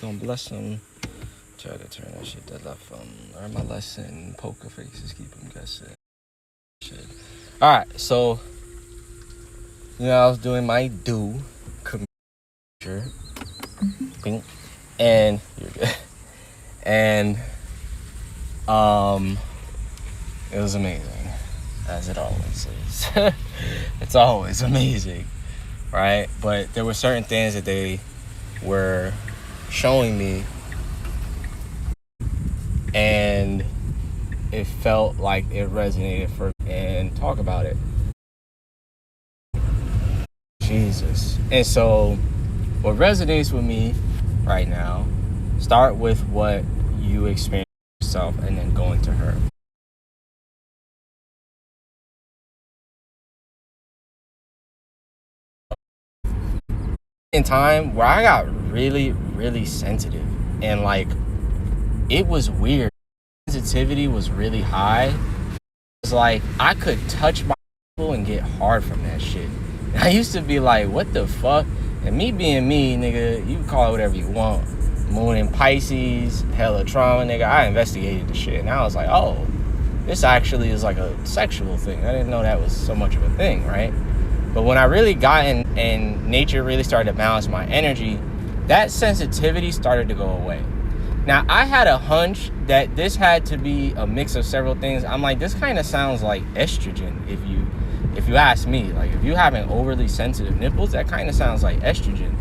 gonna bless them. Try to turn that shit that left learn my lesson. Poker faces keep them guessing. Shit. Alright, so I was doing my computer. And you're good. And it was amazing. As it always is. It's always amazing. Right? But there were certain things that they were showing me, and it felt like it resonated for me, and talk about it. Jesus. And so what resonates with me right now, start with what you experience yourself and then go into her. In time where I got really, really sensitive, and like it was weird. Sensitivity was really high. It was like I could touch my people and get hard from that shit. And I used to be like, what the fuck? And me being me, nigga, you can call it whatever you want. Moon in Pisces, hella trauma, nigga. I investigated the shit and I was like, oh, this actually is like a sexual thing. I didn't know that was so much of a thing, right? But when I really got in and nature really started to balance my energy, that sensitivity started to go away. Now, I had a hunch that this had to be a mix of several things. I'm like, this kind of sounds like estrogen if you ask me. Like, if you having overly sensitive nipples, that kind of sounds like estrogen.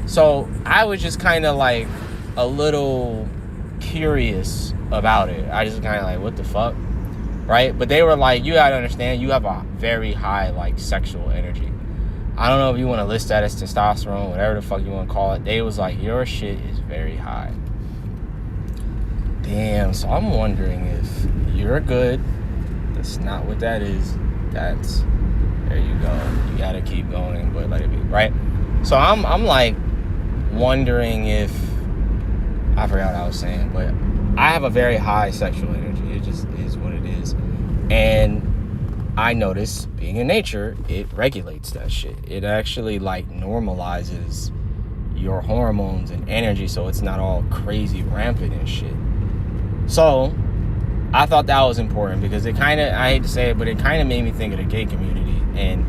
So I was just kind of like a little curious about it. I just kind of like, what the fuck? Right? But they were like, you gotta understand, you have a very high like sexual energy. I don't know if you want to list that as testosterone, whatever the fuck you want to call it. They was like, your shit is very high. Damn, so I'm wondering if you're good. That's not what that is. That's, there you go. You gotta keep going, but let it be, right? So I'm like wondering if, I forgot what I was saying, but I have a very high sexual energy. It just is what it is. And I notice being in nature, it regulates that shit. It actually like normalizes your hormones and energy so it's not all crazy rampant and shit. So I thought that was important because it kind of, I hate to say it, but it kind of made me think of the gay community and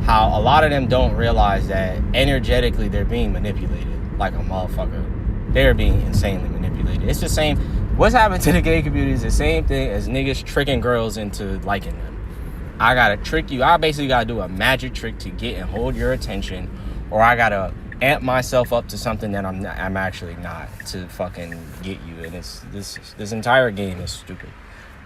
how a lot of them don't realize that energetically they're being manipulated like a motherfucker. They're being insanely manipulated. It's the same. What's happened to the gay community is the same thing as niggas tricking girls into liking them. I gotta trick you. I basically gotta do a magic trick to get and hold your attention, or I gotta amp myself up to something that I'm actually not, to fucking get you. And it's this entire game is stupid,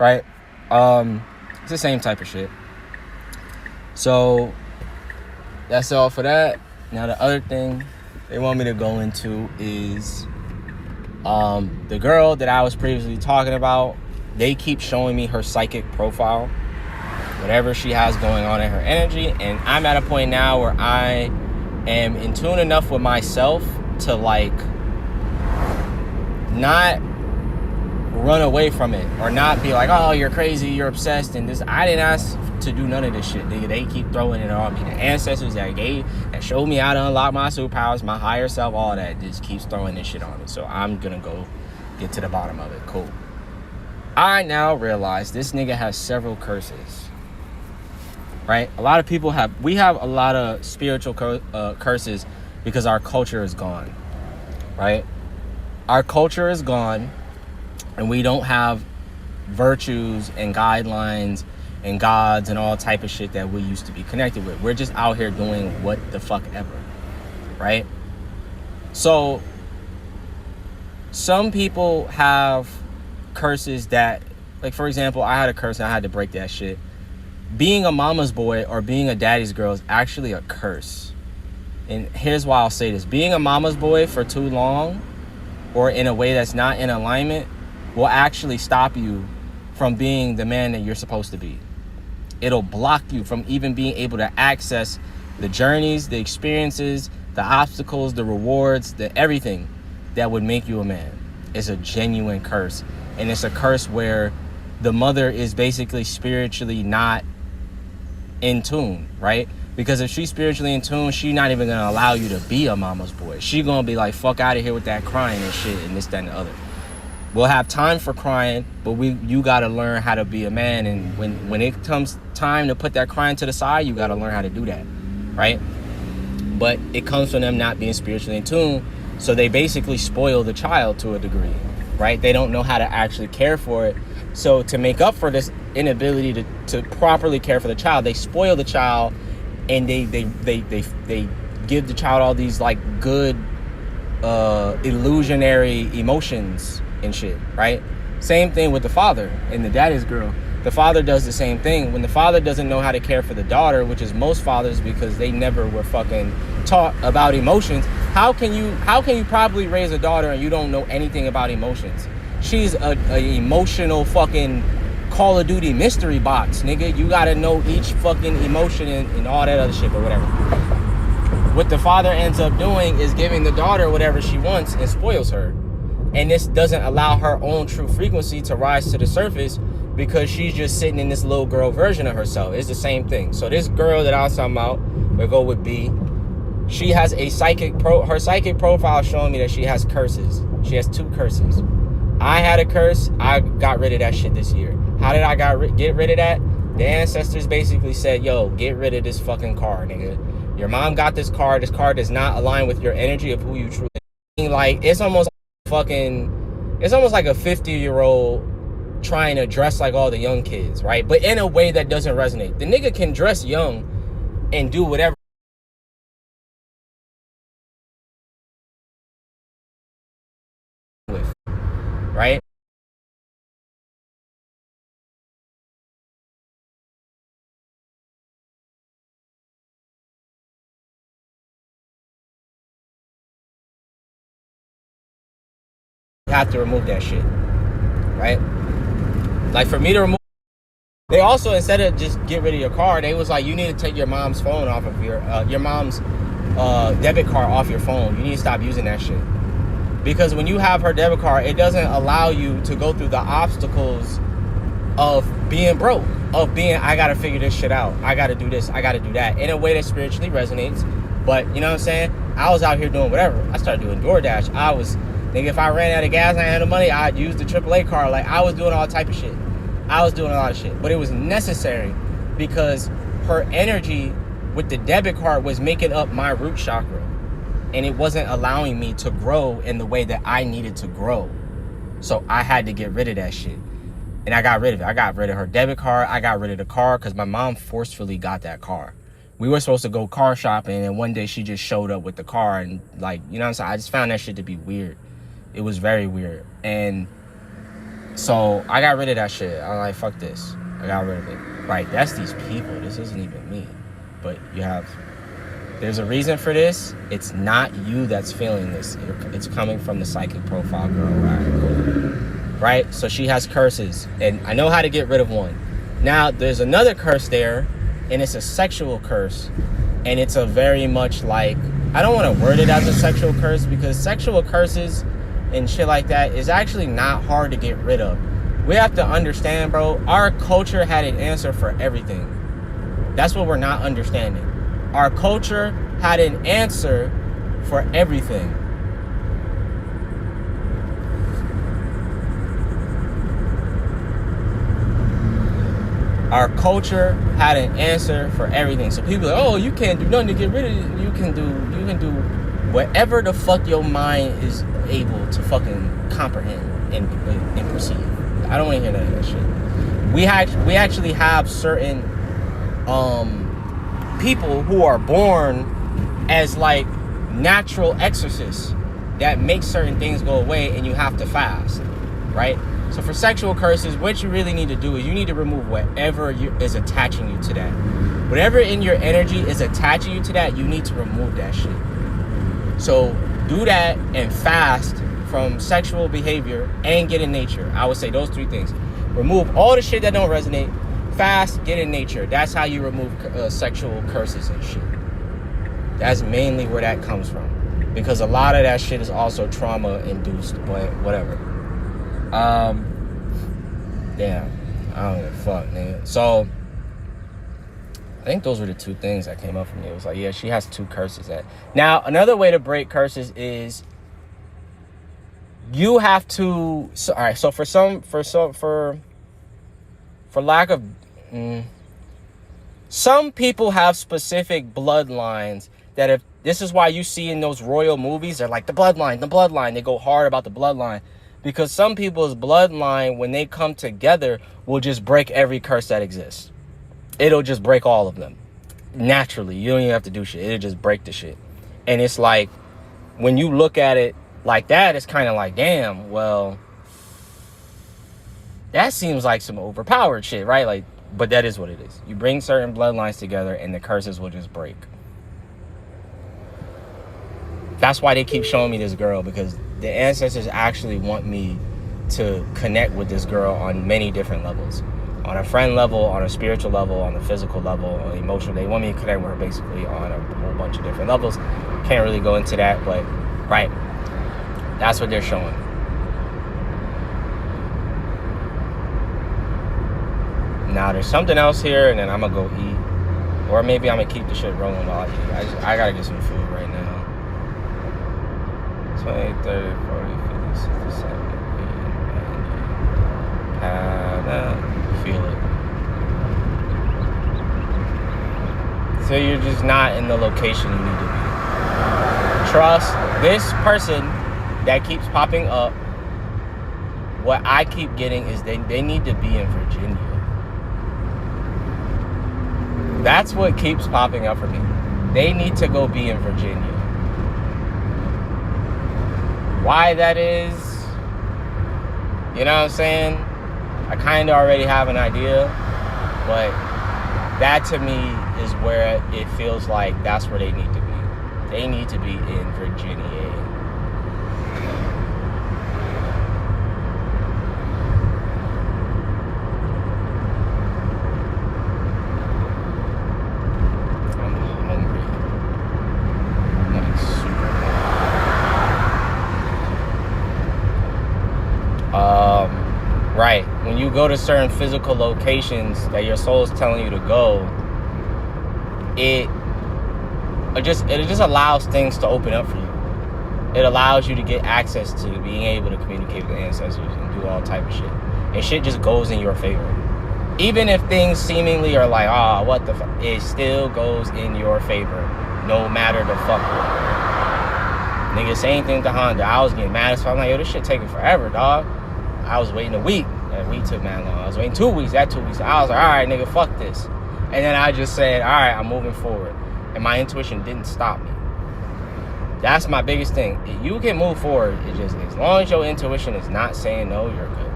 right? It's the same type of shit. So that's all for that. Now the other thing they want me to go into is the girl that I was previously talking about. They keep showing me her psychic profile, whatever she has going on in her energy, and I'm at a point now where I am in tune enough with myself to like not run away from it or not be like, oh, you're crazy, you're obsessed, and this. I didn't ask to do none of this shit, nigga. They keep throwing it on me. The ancestors that showed me how to unlock my superpowers, my higher self, all that just keeps throwing this shit on me. So I'm gonna go get to the bottom of it. Cool. I now realize this nigga has several curses. Right? A lot of people we have a lot of spiritual curses because our culture is gone. Right? Our culture is gone, and we don't have virtues and guidelines and gods and all type of shit that we used to be connected with. We're just out here doing what the fuck ever. Right? So some people have curses that, like, for example, I had a curse and I had to break that shit. Being a mama's boy or being a daddy's girl is actually a curse. And here's why I'll say this. Being a mama's boy for too long or in a way that's not in alignment will actually stop you from being the man that you're supposed to be. It'll block you from even being able to access the journeys, the experiences, the obstacles, the rewards, the everything that would make you a man. It's a genuine curse. And it's a curse where the mother is basically spiritually not in tune, right? Because if she's spiritually in tune, she's not even gonna allow you to be a mama's boy. She gonna be like, fuck out of here with that crying and shit and this, that, and the other. We'll have time for crying, but you gotta learn how to be a man. And when it comes time to put that crying to the side, you gotta learn how to do that, right? But it comes from them not being spiritually in tune. So they basically spoil the child to a degree, right? They don't know how to actually care for it. So to make up for this inability to properly care for the child, they spoil the child, and they give the child all these like good illusionary emotions and shit, right? Same thing with the father and the daddy's girl. The father does the same thing. When the father doesn't know how to care for the daughter, which is most fathers because they never were fucking taught about emotions, how can you properly raise a daughter and you don't know anything about emotions? She's a emotional fucking Call of Duty mystery box, nigga. You gotta know each fucking emotion and all that other shit or whatever. What the father ends up doing is giving the daughter whatever she wants and spoils her. And this doesn't allow her own true frequency to rise to the surface because she's just sitting in this little girl version of herself. It's the same thing. So this girl that I was talking about, we'll go with B, she has a her psychic profile showing me that she has curses. She has 2 curses. I had a curse. I got rid of that shit this year. How did I get rid of that? The ancestors basically said, yo, get rid of this fucking car, nigga. Your mom got this car. This car does not align with your energy of who you truly are. Like, it's almost like a 50-year-old trying to dress like all the young kids, right? But in a way that doesn't resonate. The nigga can dress young and do whatever with, right? You have to remove that shit, right? Like, for me to remove, they also, instead of just get rid of your car, they was like, you need to take your mom's phone off of your mom's debit card off your phone. You need to stop using that shit. Because when you have her debit card, it doesn't allow you to go through the obstacles of being broke, of being, I gotta figure this shit out. I gotta do this, I gotta do that, in a way that spiritually resonates. But, you know what I'm saying? I was out here doing whatever. I started doing DoorDash. Nigga, if I ran out of gas and I had no money, I'd use the AAA card. Like, I was doing all type of shit. I was doing a lot of shit. But it was necessary because her energy with the debit card was making up my root chakra. And it wasn't allowing me to grow in the way that I needed to grow. So I had to get rid of that shit. And I got rid of it. I got rid of her debit card. I got rid of the car because my mom forcefully got that car. We were supposed to go car shopping, and one day she just showed up with the car. And, like, you know what I'm saying? I just found that shit to be weird. It was very weird. And so I got rid of that shit. I was like, fuck this. I got rid of it. Right, that's these people. This isn't even me. But there's a reason for this. It's not you that's feeling this. It's coming from the psychic profile girl, right? So she has curses. And I know how to get rid of one. Now, there's another curse there, and it's a sexual curse. And it's a very much like, I don't want to word it as a sexual curse because sexual curses and shit like that is actually not hard to get rid of. We have to understand, bro, our culture had an answer for everything. That's what we're not understanding. Our culture had an answer for everything. Our culture had an answer for everything. So people are like, oh, you can't do nothing to get rid of it. You can do whatever the fuck your mind is able to fucking comprehend and perceive. I don't want to hear none of that shit. We actually have certain people who are born as like natural exorcists that make certain things go away, and you have to fast, right? So for sexual curses, what you really need to do is you need to remove whatever is attaching you to that. Whatever in your energy is attaching you to that, you need to remove that shit. So do that and fast from sexual behavior and get in nature. I would say those 3 things. Remove all the shit that don't resonate. Fast, get in nature. That's how you remove sexual curses and shit. That's mainly where that comes from. Because a lot of that shit is also trauma induced, but whatever. Damn. I don't give a fuck, nigga. So I think those were the two things that came up for me. It was like, yeah, she has 2 curses. Now, another way to break curses is you have to. So, all right. So for lack of, some people have specific bloodlines that if this is why you see in those royal movies, they're like the bloodline. They go hard about the bloodline because some people's bloodline, when they come together, will just break every curse that exists. It'll just break all of them naturally. You don't even have to do shit. It'll just break the shit. And it's like, when you look at it like that, it's kind of like, damn, well, that seems like some overpowered shit, right? Like, but that is what it is. You bring certain bloodlines together and the curses will just break. That's why they keep showing me this girl, because the ancestors actually want me to connect with this girl on many different levels. On a friend level, on a spiritual level, on a physical level, on emotional. They want me to connect with her basically on a whole bunch of different levels. Can't really go into that, but right. That's what they're showing. Now there's something else here, and then I'm gonna go eat. Or maybe I'm gonna keep the shit rolling while I eat. I gotta get some food right now. 20, 30, 40, 50, 60, 70, 80, 90. Feel it. So you're just not in the location you need to be. Trust this person that keeps popping up. What I keep getting is they need to be in Virginia. That's what keeps popping up for me. They need to go be in Virginia. Why that is, you know what I'm saying? I kind of already have an idea, but that to me is where it feels like that's where they need to be. They need to be in Virginia. Right. When you go to certain physical locations that your soul is telling you to go, it just allows things to open up for you. It allows you to get access to being able to communicate with the ancestors and do all type of shit. And shit just goes in your favor. Even if things seemingly are like, what the fuck, it still goes in your favor. No matter the fuck what. Nigga, same thing to Honda. I was getting mad as fuck. I'm like, yo, this shit taking forever, dog. I was waiting a week. That week took mad long. I was waiting 2 weeks. That 2 weeks. I was like, all right, nigga, fuck this. And then I just said, all right, I'm moving forward. And my intuition didn't stop me. That's my biggest thing. You can move forward. It just, as long as your intuition is not saying no, you're good.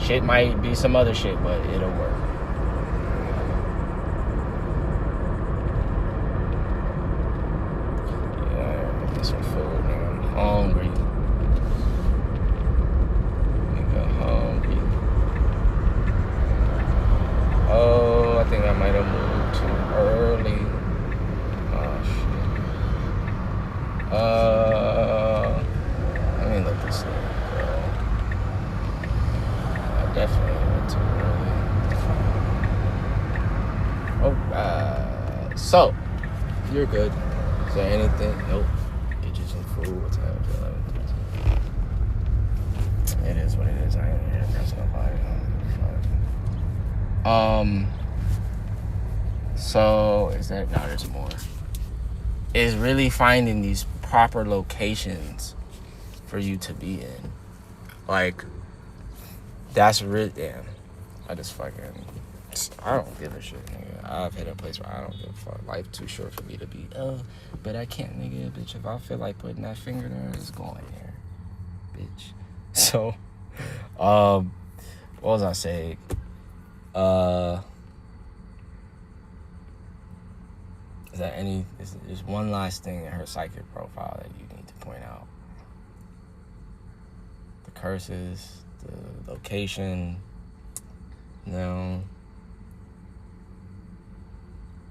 Shit might be some other shit, but it'll work. Yeah, get some food, nigga. I'm hungry. Oh, I think I might have moved too early. Oh, shit. Let me look this up, bro. I definitely went too early. Oh, so, you're good. Is there anything? Nope. Get you some food. What's happening? It is what it is. I ain't here pressing nobody. So is that, no, there's more. Is really finding these proper locations for you to be in. Like, that's really, damn. I don't give a shit, nigga. I've hit a place where I don't give a fuck. Life too short for me to be, but I can't, nigga, bitch. If I feel like putting that finger there, it's going there, bitch. So, what was I saying? There's one last thing in her psychic profile that you need to point out. The curses, the location, the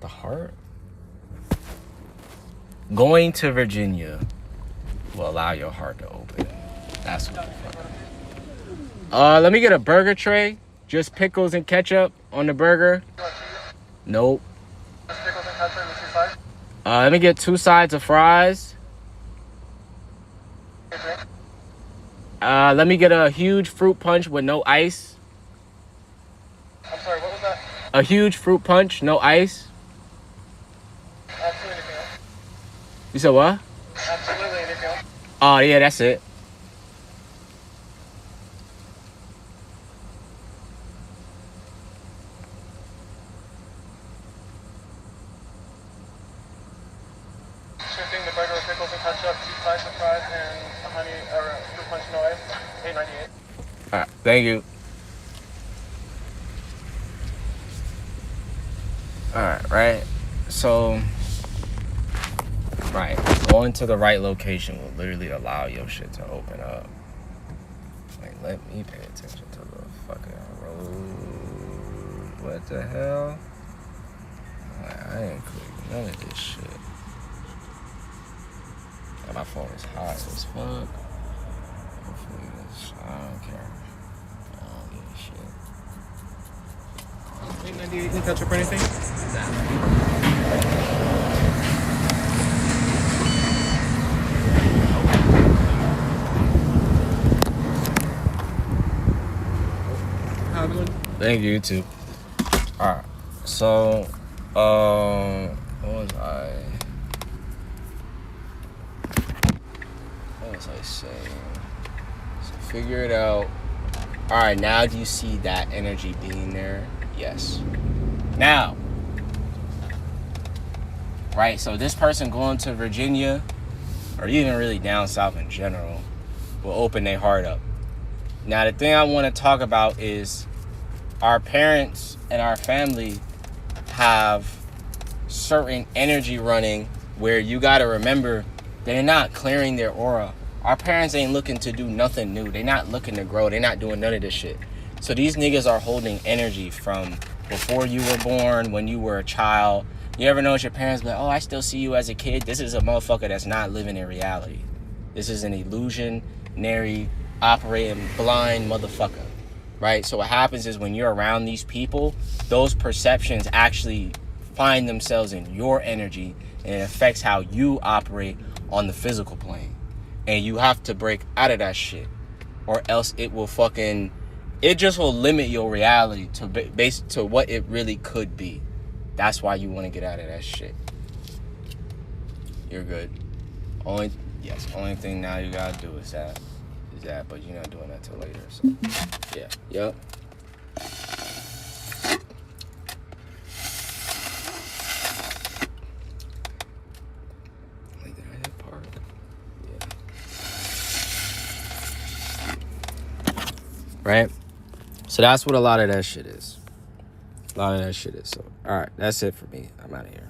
heart. Going to Virginia will allow your heart to open. That's what the fuck. Let me get a burger tray. Just pickles and ketchup on the burger. Nope. Pickles and ketchup with 2 sides. Let me get 2 sides of fries. Let me get a huge fruit punch with no ice. I'm sorry, what was that? A huge fruit punch, no ice. Absolutely anything else. You said what? Absolutely anything else. Oh, yeah, that's it. Sure thing, the burger with pickles and ketchup, 2 sides of fries, and a honey or fruit punch no ice. $8.98. All right, thank you. All right. So, going to the right location will literally allow your shit to open up. Like, let me pay attention to the fucking road. What the hell? Like, I ain't clicking none of this shit. And my phone is hot as fuck. Hopefully this, I don't care. I don't give a shit. $8.98 and ketchup or anything? Have a good one. Thank you, too. Alright. So, what was I saying? So figure it out. Alright, now do you see that energy being there? Yes. Now, right, so this person going to Virginia, or even really down south in general, will open their heart up. Now, the thing I want to talk about is our parents and our family have certain energy running where you got to remember they're not clearing their aura. Our parents ain't looking to do nothing new. They're not looking to grow. They're not doing none of this shit. So these niggas are holding energy from before you were born, when you were a child. You ever notice your parents be like, oh, I still see you as a kid? This is a motherfucker that's not living in reality. This is an illusionary, operating blind motherfucker, right? So what happens is when you're around these people, those perceptions actually find themselves in your energy, and it affects how you operate on the physical plane. And you have to break out of that shit, or else it just will limit your reality to what it really could be. That's why you want to get out of that shit. You're good. Only thing now you gotta do is that, but you're not doing that till later. So yeah, yep. Wait, did I hit park? Yeah. Right? So that's what a lot of that shit is. So, all right, that's it for me. I'm out of here.